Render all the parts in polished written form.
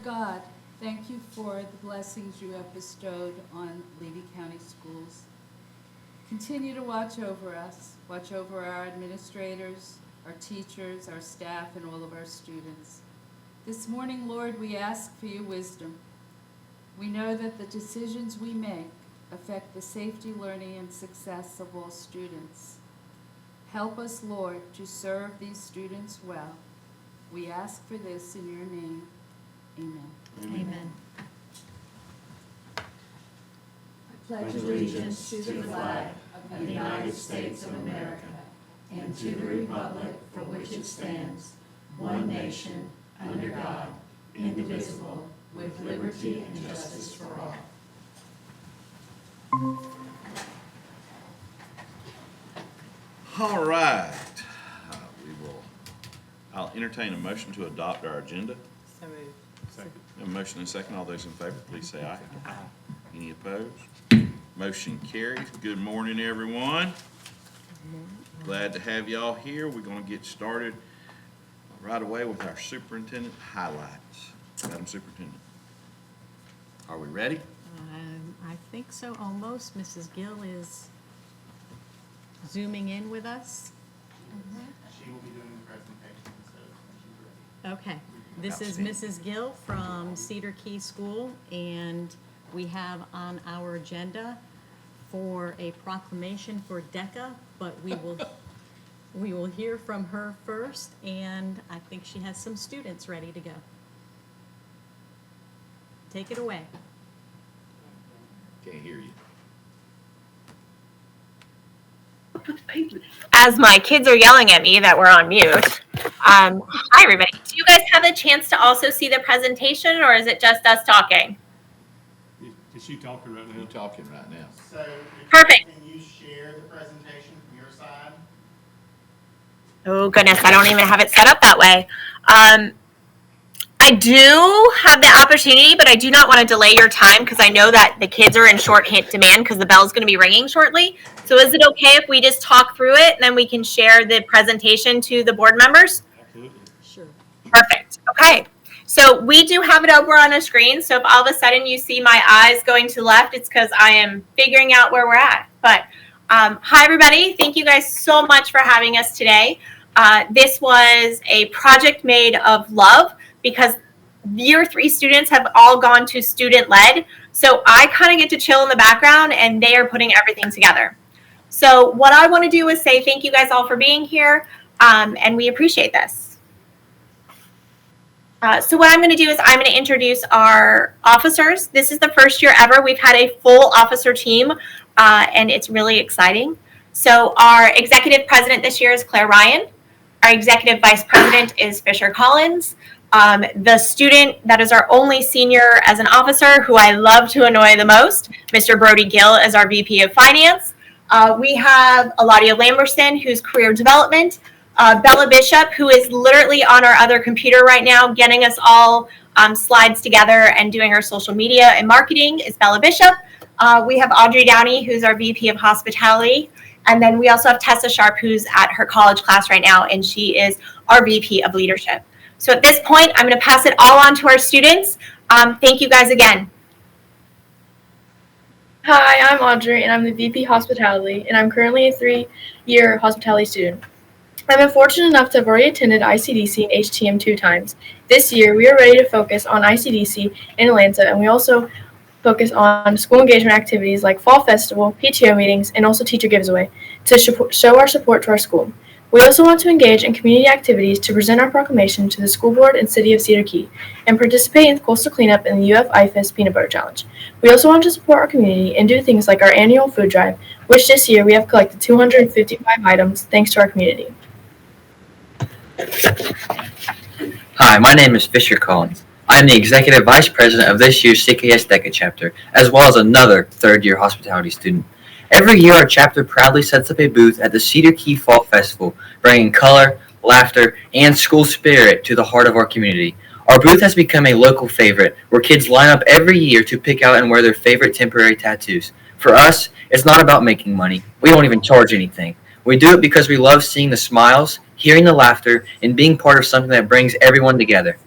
God, thank you for the blessings you have bestowed on Levy County Schools. Continue to watch over us, watch over our administrators, our teachers, our staff, and all of our students. This morning, Lord, we ask for your wisdom. We know that the decisions we make affect the safety, learning, and success of all students. Help us, Lord, to serve these students well. We ask for this in your name. Amen. Amen. I pledge allegiance to the flag of the United States of America and to the republic for which it stands, one nation, under God, indivisible, with liberty and justice for all. All right. I'll entertain a motion to adopt our agenda. So moved. Second. We have a motion and a second. All those in favor, please say aye. Aye. Any opposed? Motion carries. Good morning, everyone. Glad to have y'all here. We're going to get started right away with our superintendent highlights. Madam Superintendent. Are we ready? I think so, almost. Mrs. Gill is zooming in with us. She will be doing the presentation, so when she's ready. Okay. This is Mrs. Gill from Cedar Key School, and we have on our agenda for a proclamation for DECA, but we will hear from her first, and I think she has some students ready to go. Take it away. Can't hear you. As my kids are yelling at me that we're on mute. Hi, everybody. Do you guys have a chance to also see the presentation, or is it just us talking? Is she talking right now? You're talking right now. So, Perfect. Can you share the presentation from your side? Oh, goodness. I don't even have it set up that way. I do have the opportunity, but I do not want to delay your time because I know that the kids are in short demand because the bell's going to be ringing shortly. So is it okay if we just talk through it and then we can share the presentation to the board members? Absolutely. Sure. Perfect. Okay. So we do have it over on a screen. So if all of a sudden you see my eyes going to the left, it's because I am figuring out where we're at. But hi, everybody. Thank you guys so much for having us today. This was a project made of love because year 3 students have all gone to student led. So I kind of get to chill in the background and they are putting everything together. So what I want to do is say thank you guys all for being here. And we appreciate this. So what I'm going to do is I'm going to introduce our officers. This is the first year ever we've had a full officer team, and it's really exciting. So our executive president this year is Claire Ryan. Our executive vice president is Fisher Collins. The student that is our only senior as an officer, who I love to annoy the most, Mr. Brody Gill, is our VP of Finance. We have Eladia Lamberson, who's career development. Bella Bishop, who is literally on our other computer right now, getting us all slides together and doing our social media and marketing, is Bella Bishop. We have Audrey Downey, who's our VP of Hospitality. And then we also have Tessa Sharp, who's at her college class right now, and she is our VP of Leadership. So at this point, I'm going to pass it all on to our students. Thank you guys again. Hi, I'm Audrey, and I'm the VP Hospitality, and I'm currently a 3-year hospitality student. I've been fortunate enough to have already attended ICDC and HTM 2 times. This year, we are ready to focus on ICDC in Atlanta, and we also focus on school engagement activities like Fall Festival, PTO meetings, and also Teacher Gives Away to show our support to our school. We also want to engage in community activities to present our proclamation to the school board and city of Cedar Key and participate in coastal cleanup in the UF IFAS Peanut Butter Challenge. We also want to support our community and do things like our annual food drive, which this year we have collected 255 items thanks to our community. Hi, my name is Fisher Collins. I am the Executive Vice President of this year's CKS DECA chapter, as well as another 3rd-year hospitality student. Every year, our chapter proudly sets up a booth at the Cedar Key Fall Festival, bringing color, laughter, and school spirit to the heart of our community. Our booth has become a local favorite, where kids line up every year to pick out and wear their favorite temporary tattoos. For us, it's not about making money. We don't even charge anything. We do it because we love seeing the smiles, hearing the laughter, and being part of something that brings everyone together.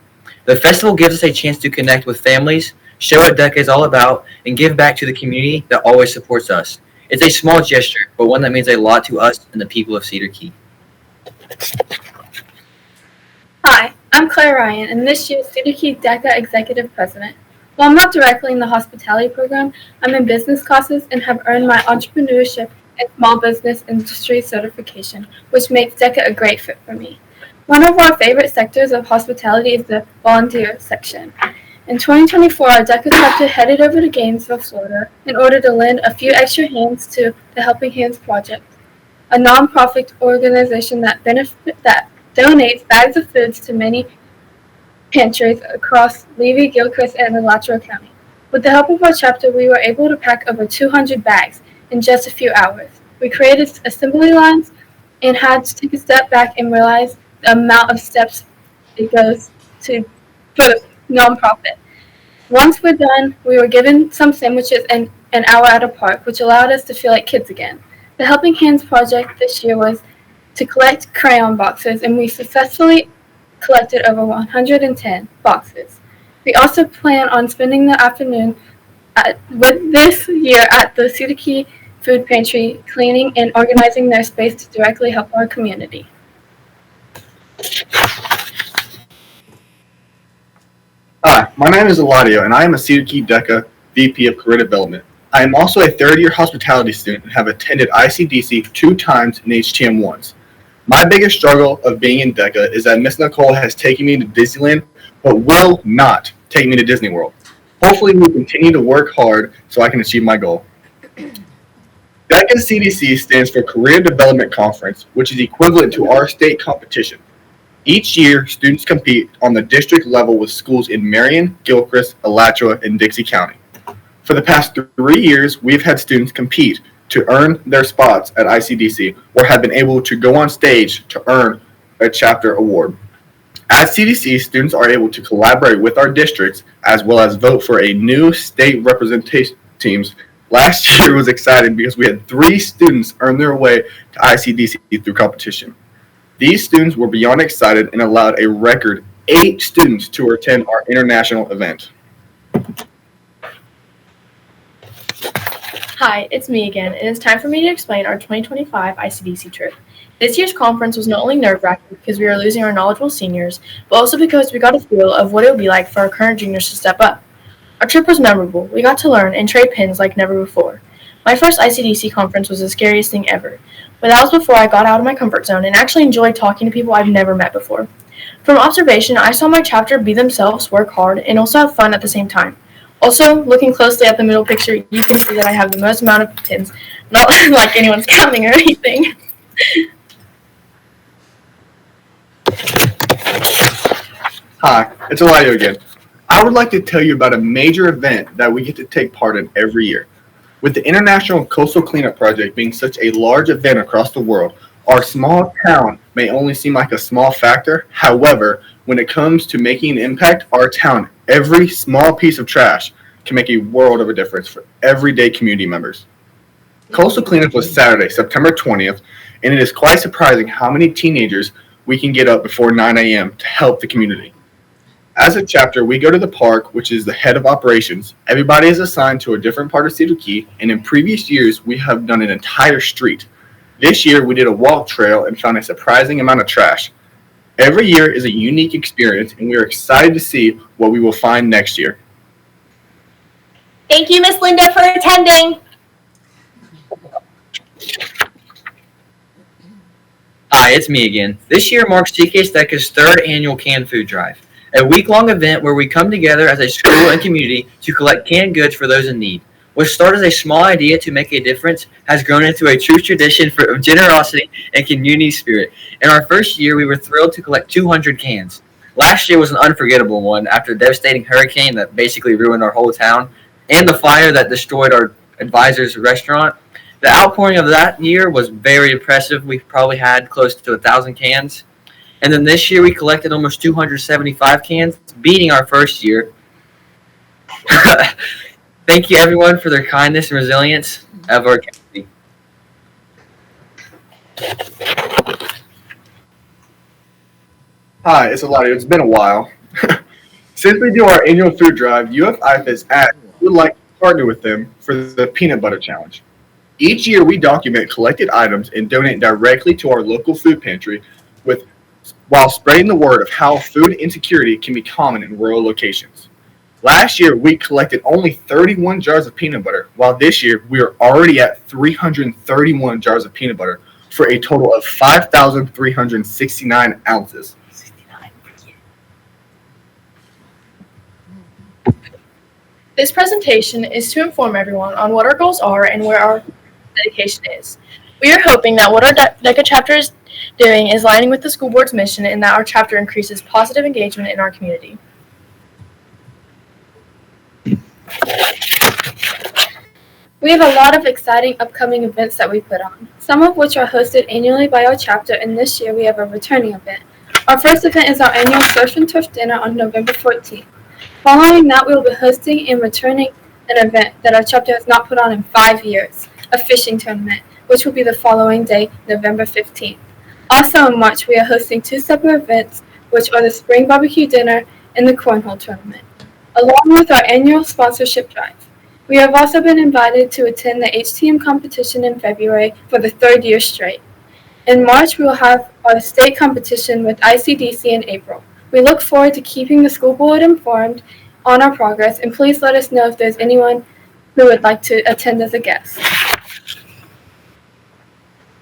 The festival gives us a chance to connect with families, show what DECA is all about, and give back to the community that always supports us. It's a small gesture, but one that means a lot to us and the people of Cedar Key. Hi, I'm Claire Ryan, and this year's Cedar Key DECA Executive President. While I'm not directly in the hospitality program, I'm in business classes and have earned my entrepreneurship and small business industry certification, which makes DECA a great fit for me. One of our favorite sectors of hospitality is the volunteer section. In 2024, our DECA chapter headed over to Gainesville, Florida, in order to lend a few extra hands to the Helping Hands Project, a nonprofit organization that donates bags of foods to many pantries across Levy, Gilchrist, and Alachua County. With the help of our chapter, we were able to pack over 200 bags in just a few hours. We created assembly lines and had to take a step back and realize the amount of steps it goes to for the nonprofit. Once we're done, we were given some sandwiches and an hour at a park, which allowed us to feel like kids again. The Helping Hands project this year was to collect crayon boxes, and we successfully collected over 110 boxes. We also plan on spending the afternoon with this year at the Cedar Key Food Pantry, cleaning and organizing their space to directly help our community. Hi, my name is Eladio, and I am a Cedar Key DECA VP of Career Development. I am also a third-year hospitality student and have attended ICDC 2 times and HTM once. My biggest struggle of being in DECA is that Miss Nicole has taken me to Disneyland, but will not take me to Disney World. Hopefully, we continue to work hard so I can achieve my goal. DECA CDC stands for Career Development Conference, which is equivalent to our state competition. Each year, students compete on the district level with schools in Marion, Gilchrist, Alachua, and Dixie County. For the past 3 years, we've had students compete to earn their spots at ICDC or have been able to go on stage to earn a chapter award. At CDC, students are able to collaborate with our districts as well as vote for a new state representation teams. Last year was exciting because we had 3 students earn their way to ICDC through competition. These students were beyond excited and allowed a record 8 students to attend our international event. Hi, it's me again, and it's time for me to explain our 2025 ICDC trip. This year's conference was not only nerve-wracking because we were losing our knowledgeable seniors, but also because we got a feel of what it would be like for our current juniors to step up. Our trip was memorable. We got to learn and trade pins like never before. My first ICDC conference was the scariest thing ever, but that was before I got out of my comfort zone and actually enjoyed talking to people I've never met before. From observation, I saw my chapter be themselves, work hard, and also have fun at the same time. Also, looking closely at the middle picture, you can see that I have the most amount of pins, not like anyone's counting or anything. Hi, it's Eladio again. I would like to tell you about a major event that we get to take part in every year. With the International Coastal Cleanup Project being such a large event across the world, our small town may only seem like a small factor. However, when it comes to making an impact, our town, every small piece of trash can make a world of a difference for everyday community members. Coastal Cleanup was Saturday, September 20th, and it is quite surprising how many teenagers we can get up before 9 a.m. to help the community. As a chapter, we go to the park, which is the head of operations. Everybody is assigned to a different part of Cedar Key, and in previous years, we have done an entire street. This year, we did a walk trail and found a surprising amount of trash. Every year is a unique experience, and we are excited to see what we will find next year. Thank you, Miss Linda, for attending. Hi, it's me again. This year marks CKS DECA's 3rd annual canned food drive, a week-long event where we come together as a school and community to collect canned goods for those in need. What started as a small idea to make a difference has grown into a true tradition of generosity and community spirit. In our first year, we were thrilled to collect 200 cans. Last year was an unforgettable one after a devastating hurricane that basically ruined our whole town and the fire that destroyed our advisor's restaurant. The outpouring of that year was very impressive. We probably had close to 1,000 cans. And then this year we collected almost 275 cans, beating our first year. Thank you everyone for their kindness and resilience of our community. Hi, it's Eladio. It's been a while. Since we do our annual food drive, UF has asked if we would like to partner with them for the peanut butter challenge. Each year, we document collected items and donate directly to our local food pantry while spreading the word of how food insecurity can be common in rural locations. Last year, we collected only 31 jars of peanut butter, while this year we are already at 331 jars of peanut butter for a total of 5,369 ounces. This presentation is to inform everyone on what our goals are and where our dedication is. We are hoping that what our DECA chapter is doing is aligning with the school board's mission and that our chapter increases positive engagement in our community. We have a lot of exciting upcoming events that we put on, some of which are hosted annually by our chapter, and this year we have a returning event. Our first event is our annual Surf and Turf Dinner on November 14th. Following that, we will be hosting and returning an event that our chapter has not put on in 5 years, a fishing tournament, which will be the following day, November 15th. Also in March, we are hosting 2 separate events, which are the Spring Barbecue Dinner and the Cornhole Tournament, along with our annual sponsorship drive. We have also been invited to attend the HTM competition in February for the 3rd year straight. In March, we will have our state competition with ICDC in April. We look forward to keeping the school board informed on our progress, and please let us know if there's anyone who would like to attend as a guest.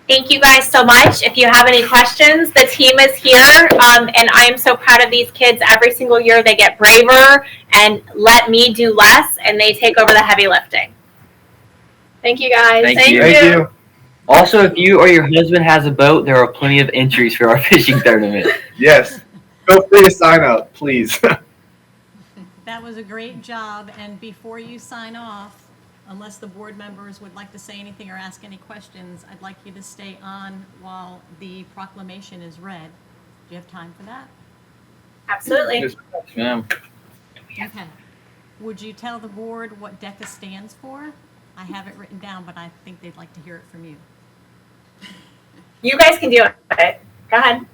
Thank you guys so much. If you have any questions, the team is here, and I am so proud of these kids. Every single year they get braver and let me do less, and they take over the heavy lifting. Thank you, guys. Thank you. Also, if you or your husband has a boat, there are plenty of entries for our fishing tournament. Yes. Feel free to sign up, please. That was a great job, and before you sign off, unless the board members would like to say anything or ask any questions, I'd like you to stay on while the proclamation is read. Do you have time for that? Absolutely. Yes, ma'am. Okay. Would you tell the board what DECA stands for? I have it written down, but I think they'd like to hear it from you. You guys can do it. Go ahead.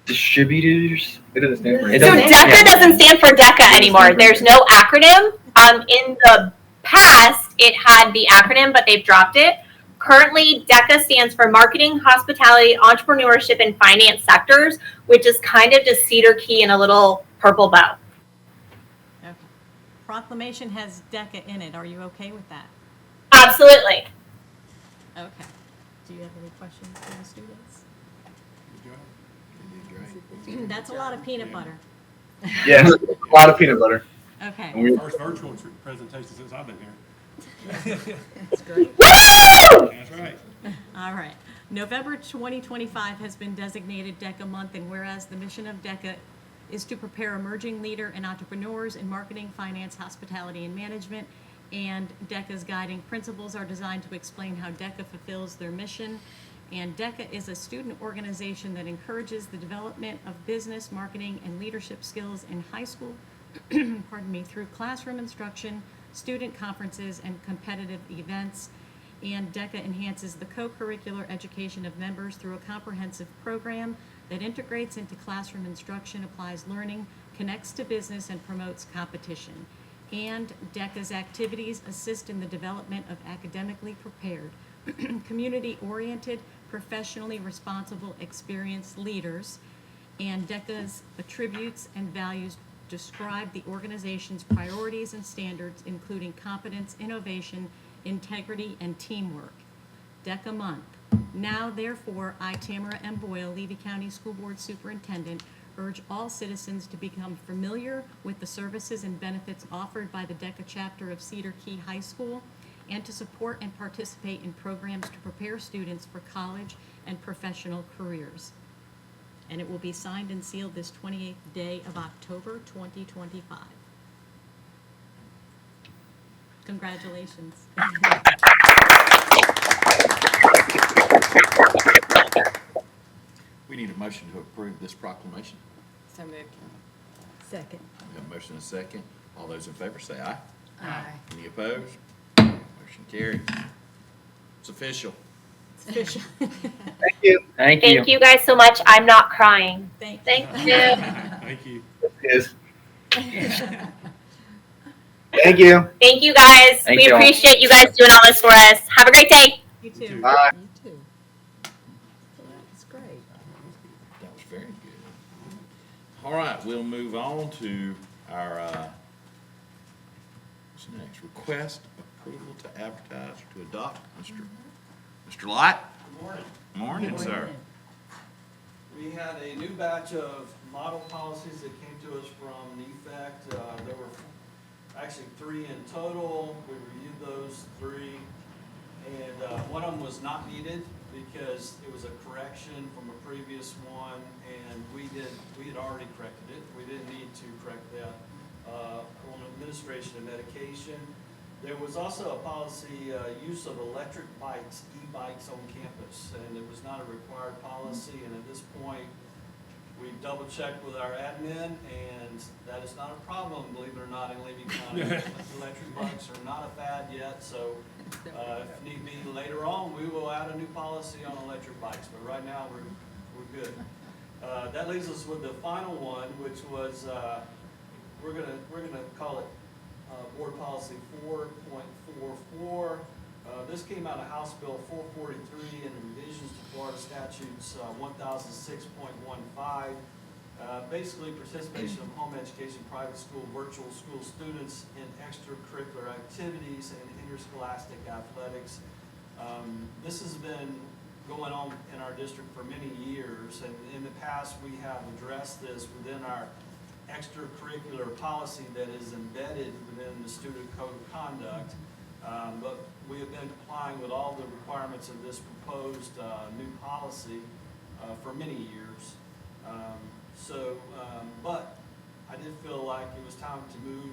Distributors. It doesn't stand for It So doesn't- DECA doesn't stand for DECA anymore. There's no acronym. In the past, it had the acronym, but they've dropped it. Currently, DECA stands for Marketing, Hospitality, Entrepreneurship, and Finance Sectors, which is kind of just Cedar Key in a little purple bow. Okay. Proclamation has DECA in it. Are you okay with that? Absolutely. Okay. Do you have any questions for the students? That's a lot of peanut butter. Yes, a lot of peanut butter. Okay. First virtual presentation since I've been here. That's great. That's right. All right. November 2025 has been designated DECA month, and whereas the mission of DECA is to prepare emerging leader and entrepreneurs in marketing, finance, hospitality, and management, and DECA's guiding principles are designed to explain how DECA fulfills their mission. And DECA is a student organization that encourages the development of business, marketing, and leadership skills in high school, through classroom instruction, student conferences, and competitive events. And DECA enhances the co-curricular education of members through a comprehensive program that integrates into classroom instruction, applies learning, connects to business, and promotes competition. And DECA's activities assist in the development of academically prepared, community-oriented, professionally responsible, experienced leaders. And DECA's attributes and values describe the organization's priorities and standards, including competence, innovation, integrity, and teamwork. DECA month. Now, therefore, I, Tamara M. Boyle, Levy County School Board Superintendent, urge all citizens to become familiar with the services and benefits offered by the DECA chapter of Cedar Key High School, and to support and participate in programs to prepare students for college and professional careers. And it will be signed and sealed this 28th day of October 2025. Congratulations. We need a motion to approve this proclamation. So moved. Second. We have a motion and a second. All those in favor say aye. Aye. Any opposed? Motion carries. It's official. It's official. Thank you. Thank you. Thank you guys so much. I'm not crying. Thank you. Thank you. Thank you. It is. Thank you. Thank you guys. Thank We you all. appreciate you guys doing all this for us. Have a great day. You too. Bye. You too. Well, that's great. That was very good. All right, we'll move on to our, what's next? Request approval to advertise or to adopt. Mr. Light? Good morning. Morning, sir. We had a new batch of model policies that came to us from NEFAC. There were actually 3 in total. We reviewed those 3. And one of them was not needed because it was a correction from a previous one, and we had already corrected it. We didn't need to correct that on administration of medication. There was also a policy, use of electric bikes, e-bikes on campus, and it was not a required policy, and at this point, we double-checked with our admin, and that is not a problem, believe it or not, in Levy County. Electric bikes are not a fad yet, so if need be later on, we will add a new policy on electric bikes, but right now, we're good. That leaves us with the final one, which was, we're gonna call it Board Policy 4.44. This came out of House Bill 443 and revisions to Florida Statutes 1006.15. Basically, participation of home education, private school, virtual school students in extracurricular activities and interscholastic athletics. This has been going on in our district for many years, and in the past, we have addressed this within our extracurricular policy that is embedded within the student code of conduct. But we have been complying with all the requirements of this proposed new policy for many years. But I did feel like it was time to move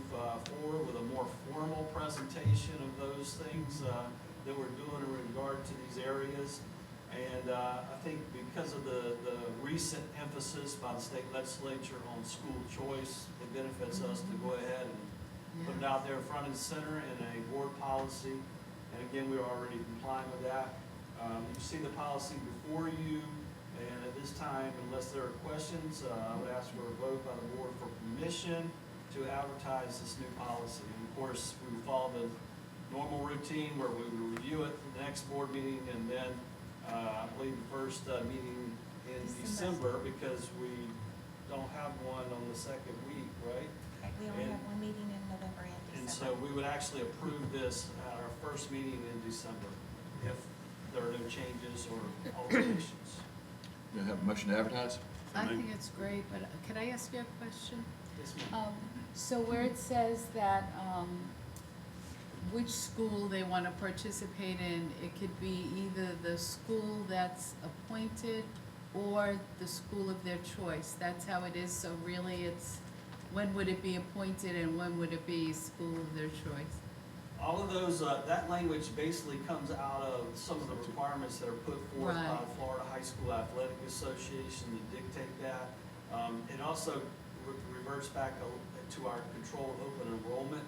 forward with a more formal presentation of those things that we're doing in regard to these areas. And I think because of the recent emphasis by the state legislature on school choice, it benefits us to go ahead and put it out there front and center in a board policy. And again, we're already complying with that. You see the policy before you, and at this time, unless there are questions, I would ask for a vote by the board for permission to advertise this new policy. And of course, we will follow the normal routine where we will review it for the next board meeting, and then I believe the first meeting in December, because we don't have one on the second week, right? We only have one meeting in November and And December. so we would actually approve this at our first meeting in December if there are no changes or alterations. You have a motion to advertise? I think it's great, but can I ask you a question? Yes, ma'am. So where it says that, which school they want to participate in, it could be either the school that's appointed or the school of their choice. That's how it is, so really it's, when would it be appointed and when would it be school of their choice? All of those, that language basically comes out of some of the requirements that are put forth by Right. the Florida High School Athletic Association to dictate that. It also reverts back to our controlled open enrollment.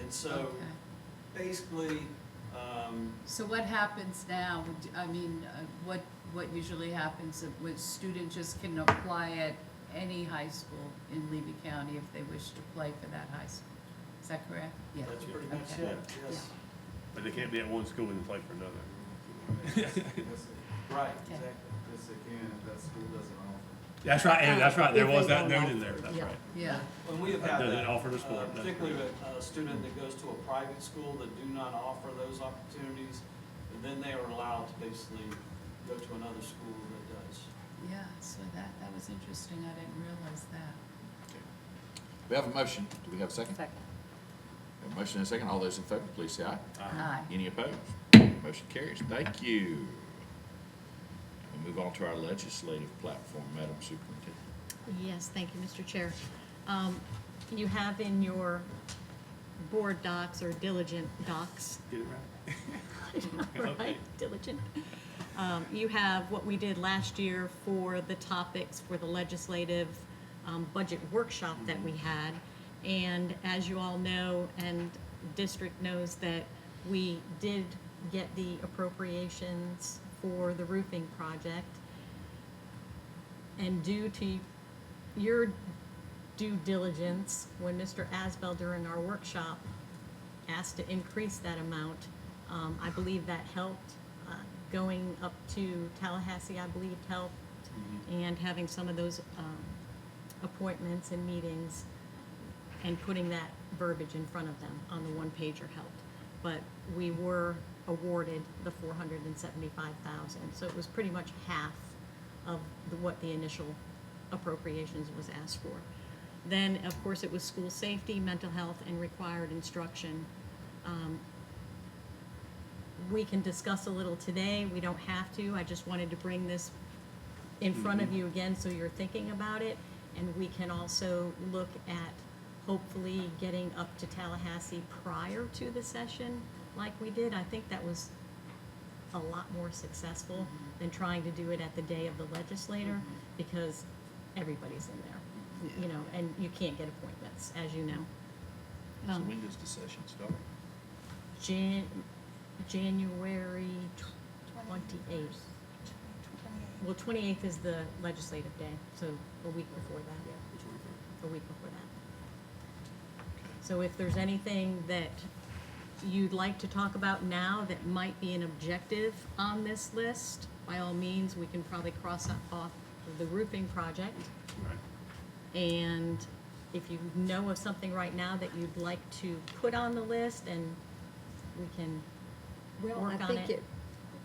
And so Okay. basically, So what happens now? I mean, what usually happens when students just can apply at any high school in Levy County if they wish to play for that high school? Is that correct? Yeah. that's pretty much Okay. it, yes. But they can't be at one school and play for another. Right, Okay. exactly. Yes, they can if that school doesn't offer. That's right, and that's right, there If was they that don't note in offer, there, that's yeah. right. Yeah, When we have had Doesn't that, offer the sport, that's particularly correct. with a student that goes to a private school that do not offer those opportunities, then they are allowed to basically go to another school that does. yeah, so that was interesting. I didn't realize that. We have a motion. Do we have a second? Second. We have a motion and a second. All those in favor, please say aye. Aye. Any opposed? Motion carries. Thank you. We'll move on to our legislative platform, Madam Superintendent. Yes, thank you, Mr. Chair. You have in your board docs or diligent docs, Get it right? right, diligent. You have what we did last year for the topics for the legislative budget workshop that we had. And as you all know, and district knows, that we did get the appropriations for the roofing project. And due to your due diligence when Mr. Asbel during our workshop asked to increase that amount. I believe that helped. Going up to Tallahassee, I believe, helped. And having some of those appointments and meetings and putting that verbiage in front of them on the one pager helped. But we were awarded the $475,000, so it was pretty much half of what the initial appropriations was asked for. Then, of course, it was school safety, mental health, and required instruction. We can discuss a little today, we don't have to, I just wanted to bring this in front of you again so you're thinking about it. And we can also look at hopefully getting up to Tallahassee prior to the session like we did. I think that was a lot more successful than trying to do it at the day of the legislator, because everybody's in there, you know, and you can't get appointments, as you know. So when does the session start? January 28th. Well, 28th is the legislative day, so a week before that. A week before that. So if there's anything that you'd like to talk about now that might be an objective on this list, by all means, we can probably cross off the roofing project. Right. And if you know of something right now that you'd like to put on the list, and we can Well, work I on think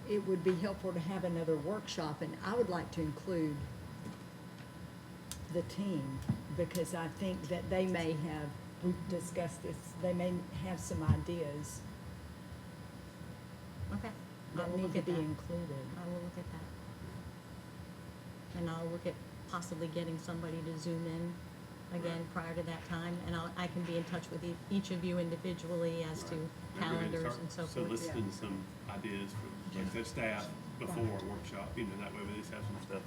it would be helpful to have another workshop, and I would like to include the team, because I think that they may have, we've discussed this, they may have some ideas Okay. I that will need look to at be that. included. I will look at that. And I'll look at possibly getting somebody to Zoom in again prior to that time, and I can be in touch with each of you individually as to Maybe we need to calendars start and so forth. soliciting some ideas from, like, the staff before a workshop, you know, that way we just have some stuff to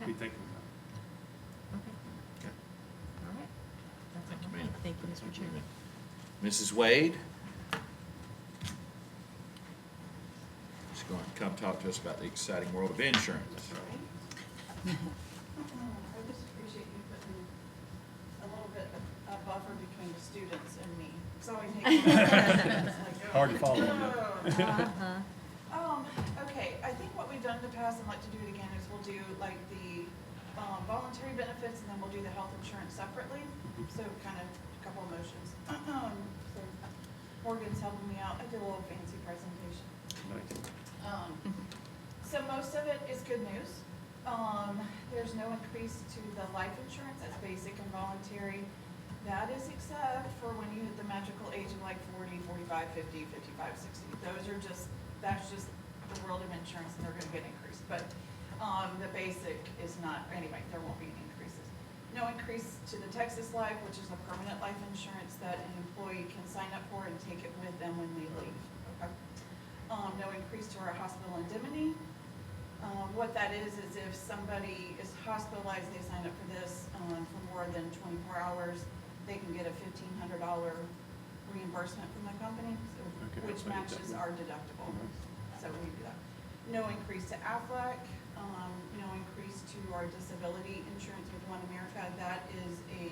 Okay, be thinking about. okay, Okay. all right. That's Thank all you, I ma'am. have. Thank you, Mr. Chairman. Mrs. Wade? She's going to come talk to us about the exciting world of insurance. I just appreciate you putting a little bit of a buffer between the students and me. It's always making Hard to follow. Okay, I think what we've done in the past and like to do it again is we'll do like the voluntary benefits, and then we'll do the health insurance separately. So kind of a couple of motions. So Morgan's helping me out. I did a little fancy presentation. Nice. So most of it is good news. There's no increase to the life insurance, that's basic and voluntary. That is except for when you hit the magical age of like 40, 45, 50, 55, 60. Those are just, that's just the world of insurance, and they're gonna get increased. But, the basic is not, anyway, there won't be any increases. No increase to the Texas Life, which is a permanent life insurance that an employee can sign up for and take it with them when they leave. Okay. No increase to our hospital indemnity. What that is if somebody is hospitalized, they sign up for this, for more than 24 hours, they can get a $1,500 reimbursement from the company, so, Okay, which I'll take that matches one. our deductible. So we do that. No increase to Aflac, no increase to our disability insurance with One America. That is a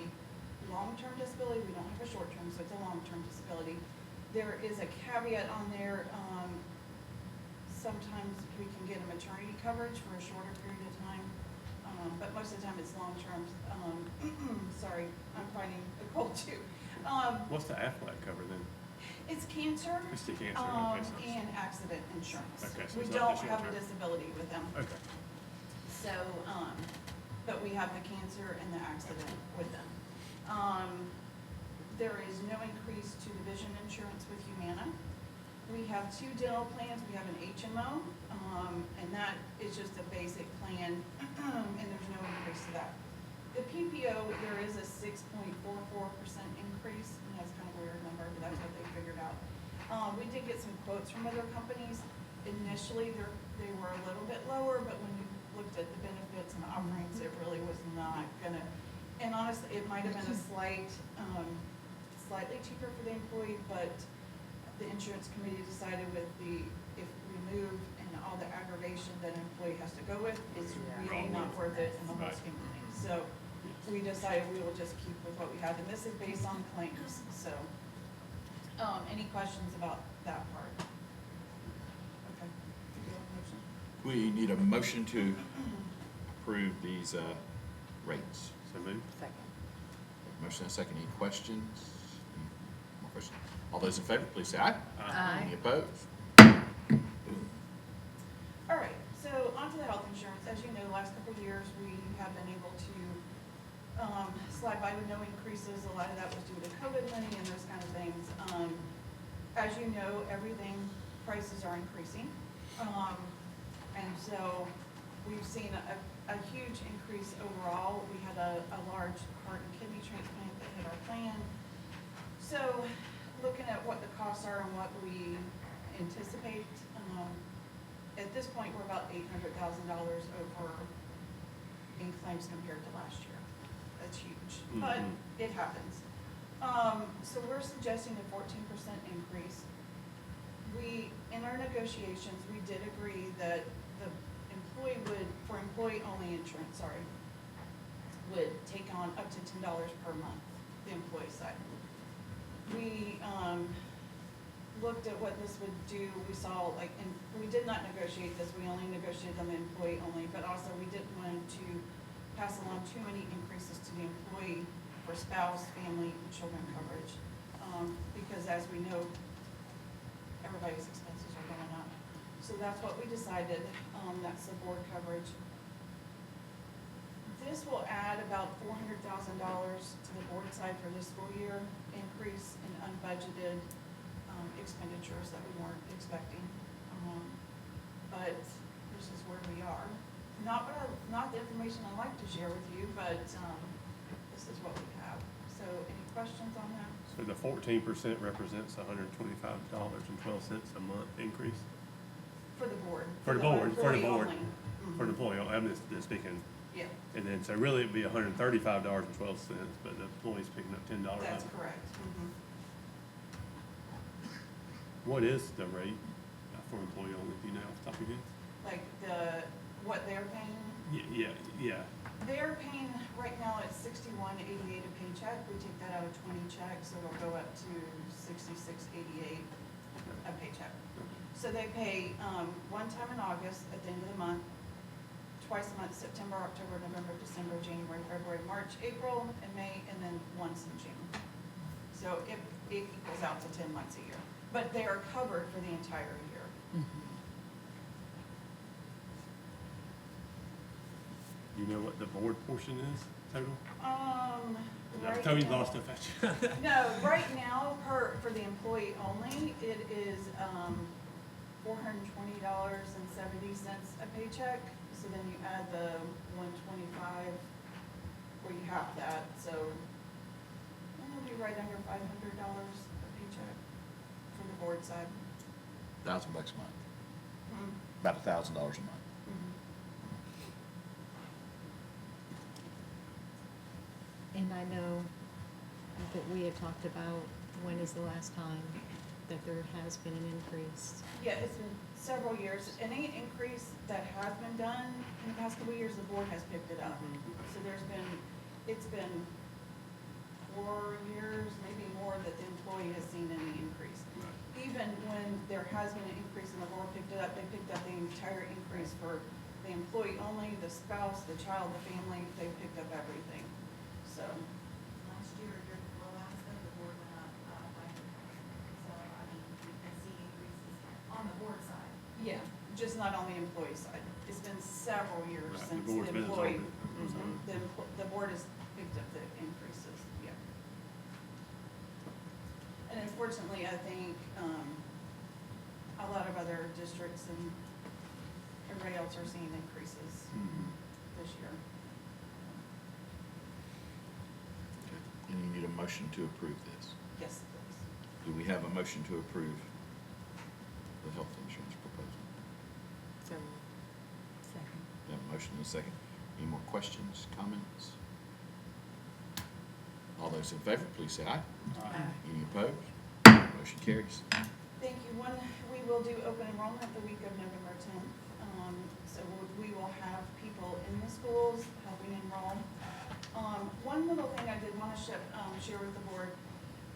long-term disability. We don't have a short-term, so it's a long-term disability. There is a caveat on there, sometimes we can get a maternity coverage for a shorter period of time, but most of the time it's long-term. Sorry, I'm fighting a cold too. What's the Aflac cover then? It's cancer, It's the cancer, okay, so- and accident insurance. Okay, so We it's not don't the have a short-term. disability with them. Okay. So, but we have the cancer and the accident with them. There is no increase to the vision insurance with Humana. We have 2 dental plans. We have an HMO, and that is just a basic plan, and there's no increase to that. The PPO, there is a 6.44% increase, and that's kind of a weird number, but that's what they figured out. We did get some quotes from other companies. Initially, they were a little bit lower, but when you looked at the benefits and offerings, it really was not gonna, and honestly, it might have been a slightly cheaper for the employee, but the insurance committee decided with if we move and all the aggravation that an employee has to go with, it's really not worth it in the whole Right. scheme of things. So we decided we will just keep with what we had, and this is based on claims, so. Any questions about that part? Okay. Do you have a motion? We need a motion to approve these rates. So moved. Motion and a second. Any questions? Any more questions? All those in favor, please say aye. Aye. Any opposed? All right, so onto the health insurance. As you know, the last couple of years, we have been able to slide by with no increases. A lot of that was due to COVID money and those kind of things. As you know, everything, prices are increasing. And so we've seen a huge increase overall. We had a large heart and kidney transplant that hit our plan. So looking at what the costs are and what we anticipate, at this point, we're about $800,000 over in claims compared to last year. That's huge, but it happens. So we're suggesting a 14% increase. In our negotiations, we did agree that the employee would, for employee-only insurance, would take on up to $10 per month, the employee side. We looked at what this would do. We saw, and we did not negotiate this, we only negotiated on the employee only, but also we didn't want to pass along too many increases to the employee for spouse, family, and children coverage. Because as we know, everybody's expenses are going up. So that's what we decided, that's the board coverage. This will add about $400,000 to the board side for this school year, increase in unbudgeted expenditures that we weren't expecting. But this is where we are. Not the information I'd like to share with you, but this is what we have. So any questions on that? So the 14% represents $125.12 a month increase? For the board. For the board, employee only. For the employee, I'm just speaking. Yeah, And then, so really it'd be $135.12, but the employee's picking up $10 of it. that's correct. What is the rate for employee only, do you know off the top of your head? Like what they're paying? Yeah. They're paying right now at $61.88 a paycheck. We take that out of 20 checks, so it'll go up to $66.88 a paycheck. So they pay one time in August at the end of the month, twice a month, September, October, November, December, January, February, March, April, and May, and then once in June. So it equals out to 10 months a year. But they are covered for the entire year. You know what the board portion is total? Right I totally now- lost it at you. No, right now, for the employee only, it is $420.70 a paycheck. So then you add the 125 where you have that, so it'll be right under $500 a paycheck for the board side. $1,000 a month, Mhm. about $1,000 a month. And I know that we had talked about when is the last time that there has been an increase. Yeah, it's been several years. Any increase that has been done in the past couple of years, the board has picked it up. So it's been 4 years, maybe more, that the employee has seen any increase. Even when there has been an increase and the board picked it up, they picked up the entire increase for the employee only, the spouse, the child, the family, they picked up everything. So, Last year, during Alaska, the board went up by, so, I mean, you can see increases on the board side. yeah, just not on the employee side. It's been several years Right, the since board's the been employee. absorbing it. The board has picked up the increases, yeah. And unfortunately, I think, a lot of other districts and everybody else are seeing increases this year. Okay. And you need a motion to approve this. Yes, please. Do we have a motion to approve the health insurance proposal? So, Second. We have a motion and a second. Any more questions, comments? All those in favor, please say aye. Any opposed? Motion carries. Thank you. We will do open enrollment the week of November 10th. So we will have people in the schools helping enroll. One little thing I did want to share with the board,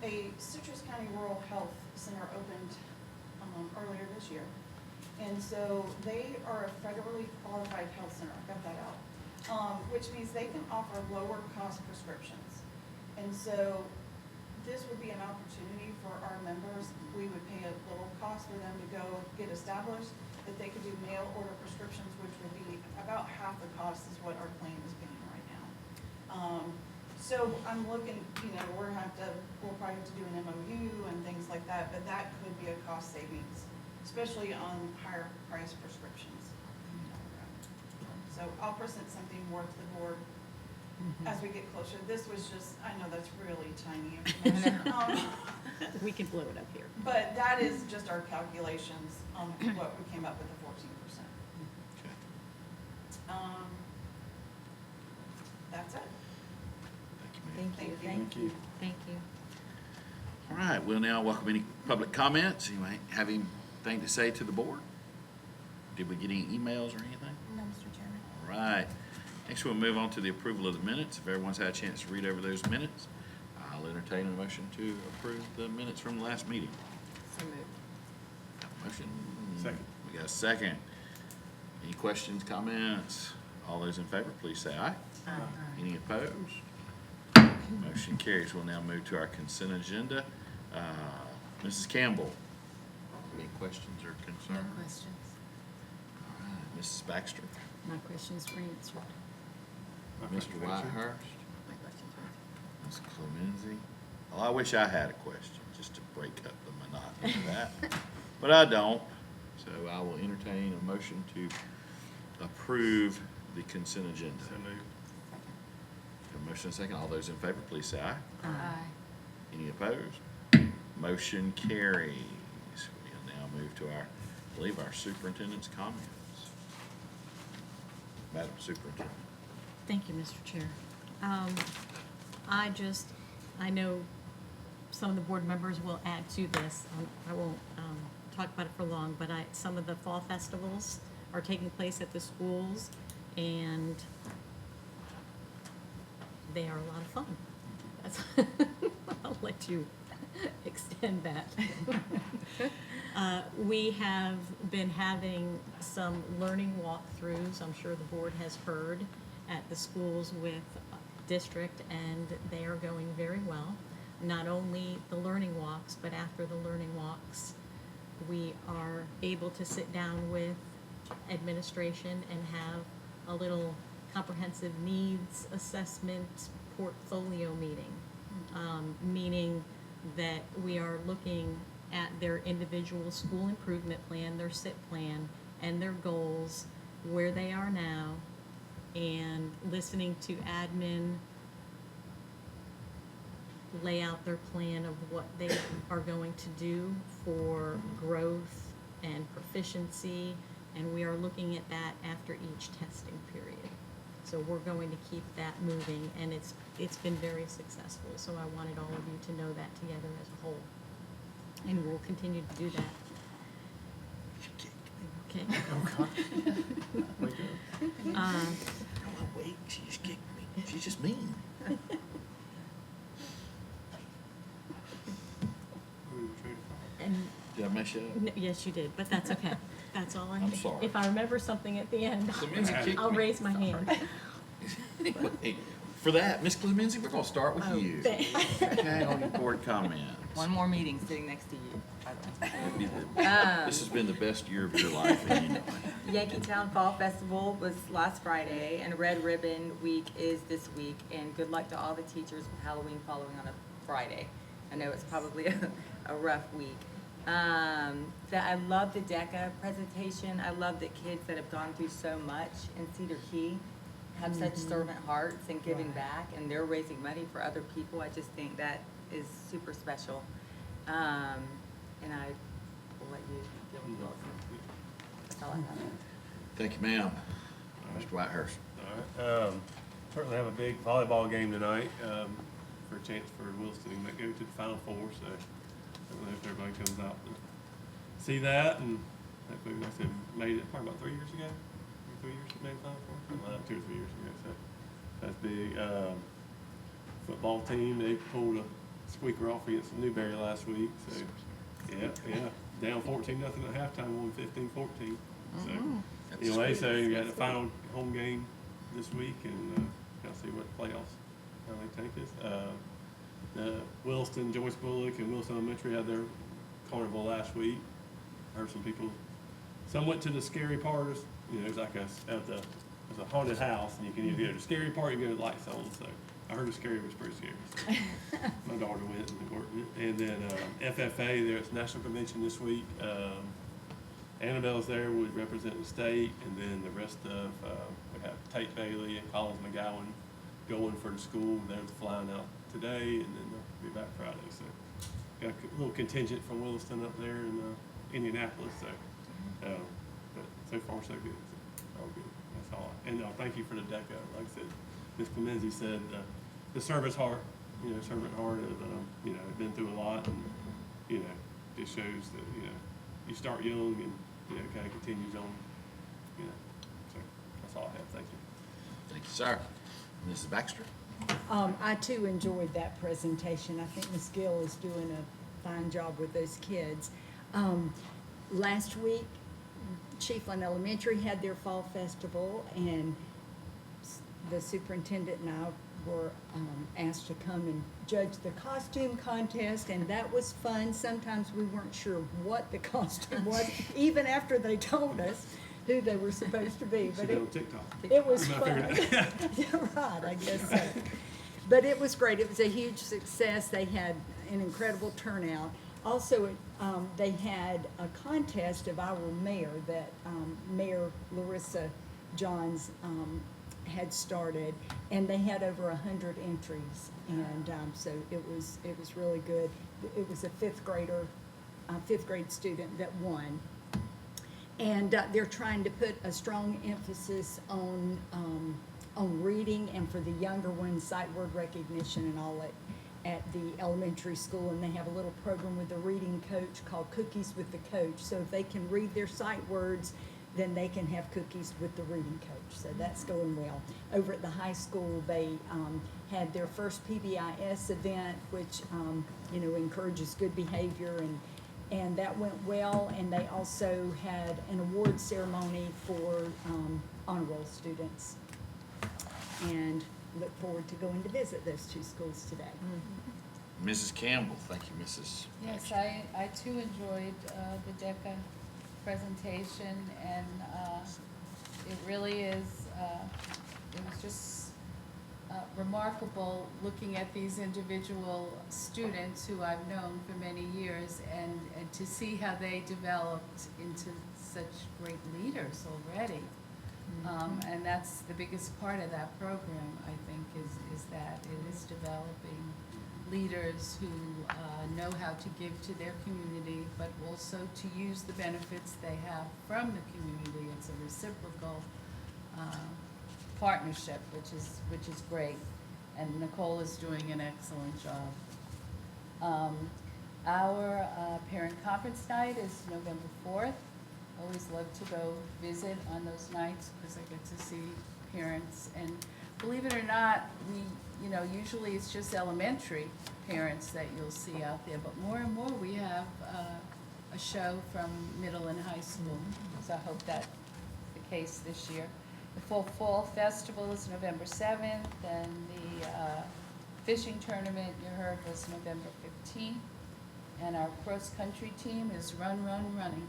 a Citrus County Rural Health Center opened earlier this year. And so they are a federally qualified health center, I got that out, which means they can offer lower cost prescriptions. And so this would be an opportunity for our members. We would pay a little cost for them to go get established, that they could do mail order prescriptions, which would be about half the cost is what our plan is paying right now. So I'm looking, we'll probably have to do an MOU and things like that, but that could be a cost savings, especially on higher price prescriptions. So I'll present something more to the board as we get closer. This was just, I know that's really tiny information. We can blow it up here. But that is just our calculations on what we came up with, the 14%. Okay. That's it. Thank you, ma'am. Thank you. Thank you. All right, we'll now welcome any public comments. Anybody have anything to say to the board? Did we get any emails or anything? No, Mr. Chairman. All right. Next, we'll move on to the approval of the minutes. If everyone's had a chance to read over those minutes, I'll entertain a motion to approve the minutes from the last meeting. So moved. Got a motion? Second. We got a second. Any questions, comments? All those in favor, please say aye. Aye. Any opposed? Motion carries. We'll now move to our consent agenda. Mrs. Campbell, any questions or concerns? No questions. All right. Mrs. Baxter, My questions were answered. Mr. Whitehurst, My questions were answered. Ms. Clemency. Well, I wish I had a question, just to break up the monotony of that, but I don't. So I will entertain a motion to approve the consent agenda. So moved. A motion and a second. All those in favor, please say aye. Aye. Any opposed? Motion carries. We'll now move to I believe our superintendent's comments. Madam Superintendent. Thank you, Mr. Chair. I know some of the board members will add to this. I won't talk about it for long, but some of the fall festivals are taking place at the schools, and they are a lot of fun. I'll let you extend that. We have been having some learning walkthroughs, I'm sure the board has heard, at the schools with district, and they are going very well. Not only the learning walks, but after the learning walks, we are able to sit down with administration and have a little comprehensive needs assessment portfolio meeting, meaning that we are looking at their individual school improvement plan, their SIP plan, and their goals, where they are now, and listening to admin lay out their plan of what they are going to do for growth and proficiency, and we are looking at that after each testing period. So we're going to keep that moving, and it's been very successful, so I wanted all of you to know that together as a whole. And we'll continue to do that. Okay. Wait, she just kicked me. She's just mean. And Did I mess you up? yes, you did, but that's okay. That's all I I'm need. sorry. If I remember something at the end, Clemency kicked I'll me. raise my hand. Anyway, for that, Ms. Clemency, we're gonna start with Oh, you. thank- Okay, on your board comments. One more meeting sitting next to you, by the way. It'd be this has been the best year of your life, and you know it. Yankeetown Fall Festival was last Friday, and Red Ribbon Week is this week. And good luck to all the teachers with Halloween following on a Friday. I know it's probably a rough week. I love the DECA presentation. I love that kids that have gone through so much in Cedar Key have such servant hearts and giving back, and they're raising money for other people. I just think that is super special. And I will let you deal with those. That's all I have. Thank you, ma'am. Mr. Whitehurst. All right. Certainly have a big volleyball game tonight, for a chance for Williston to go to the Final Four, so I don't know if everybody comes out to see that, and hopefully, like I said, made it probably about 3 years ago. 3 years, maybe Final Four, something like that, 2 or 3 years ago, so That's big. Football team, they pulled a squeaker off against Newberry last week, so, yeah. Down 14-0 at halftime, won 15-14. So, anyway, so you got the final home game this week, and gotta see what playoffs, how they take us. Williston, Joyce Bullock, and Williston Elementary had their carnival last week. Heard some people, some went to the scary part, it's like it's a haunted house, and you can either go to the scary part, or you go to the lights on, so I heard the scary was pretty scary. So my daughter went and then FFA, there's National Convention this week. Annabelle's there, would represent the state, and then the rest of, we have Tate Bailey and Collins McGowan going for the school. They're flying out today, and then they'll be back Friday. So got a little contingent from Williston up there in Indianapolis. So, but so far so good. So, all good. That's all. And thank you for the DECA. Like I said, Ms. Clemenzi said the servant heart of, been through a lot, and, just shows that, you start young and, kind of continues on, so that's all I have. Thank you. Thank you, sir. Mrs. Baxter? I too enjoyed that presentation. I think Ms. Gill is doing a fine job with those kids. Last week, Chiefland Elementary had their fall festival, and the superintendent and I were asked to come and judge the costume contest, and that was fun. Sometimes we weren't sure what the costume was, even after they told us who they were supposed to be. But it was fun. Right, I guess so. But it was great. It was a huge success. They had an incredible turnout. Also, they had a contest of our mayor that Mayor Larissa Johns had started, and they had over 100 entries, and so it was really good. It was a fifth grade student that won, and they're trying to put a strong emphasis on reading, and for the younger ones, sight word recognition and all at the elementary school. And they have a little program with the reading coach called Cookies with the Coach. So if they can read their sight words, then they can have cookies with the reading coach. So that's going well. Over at the high school, they had their first PBIS event, which encourages good behavior, and that went well. And they also had an award ceremony for honor roll students, and look forward to going to visit those two schools today. Mrs. Campbell, thank you, Mrs. Yes, I too enjoyed the DECA presentation, and it really is, it was just remarkable looking at these individual students who I've known for many years, and to see how they developed into such great leaders already. And that's the biggest part of that program, I think, is that it is developing leaders who know how to give to their community, but also to use the benefits they have from the community. It's a reciprocal partnership, which is great, and Nicole is doing an excellent job. Our parent conference night is November 4th. Always love to go visit on those nights because I get to see parents, and believe it or not, usually it's just elementary parents that you'll see out there, but more and more we have a show from middle and high school. So I hope that's the case this year. The fall festival is November 7th, and the fishing tournament you heard was November 15th, and our cross-country team is running.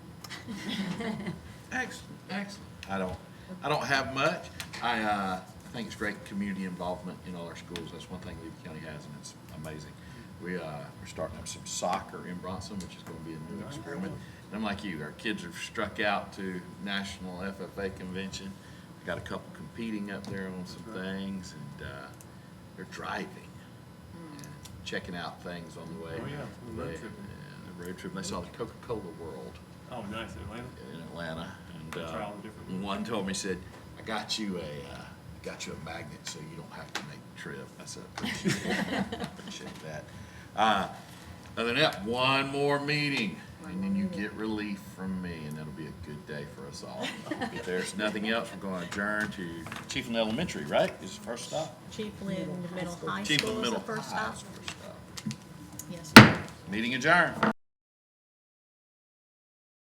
Excellent. I don't have much. I think it's great community involvement in all our schools. That's one thing Levy County has, and it's amazing. We're starting up some soccer in Bronson, which is going to be a new experiment. And I'm like you, our kids have struck out to National FFA Convention. We got a couple competing up there on some things, and they're driving and checking out things on the way. Oh, yeah, road trip. The road trip. They saw the Coca-Cola World. Oh, nice, in Atlanta? In Atlanta, different and one told me, said, I got you a magnet so you don't have to make the trip. I said, appreciate that. Other than that, one more meeting. And then you get relief from me, and that'll be a good day for us all. If there's nothing else, we're going to adjourn to Chiefland Elementary, right? Is the first stop? Chiefland Middle High Chiefland School is the Middle first High stop. is the first stop. Yes, sir. Meeting adjourned.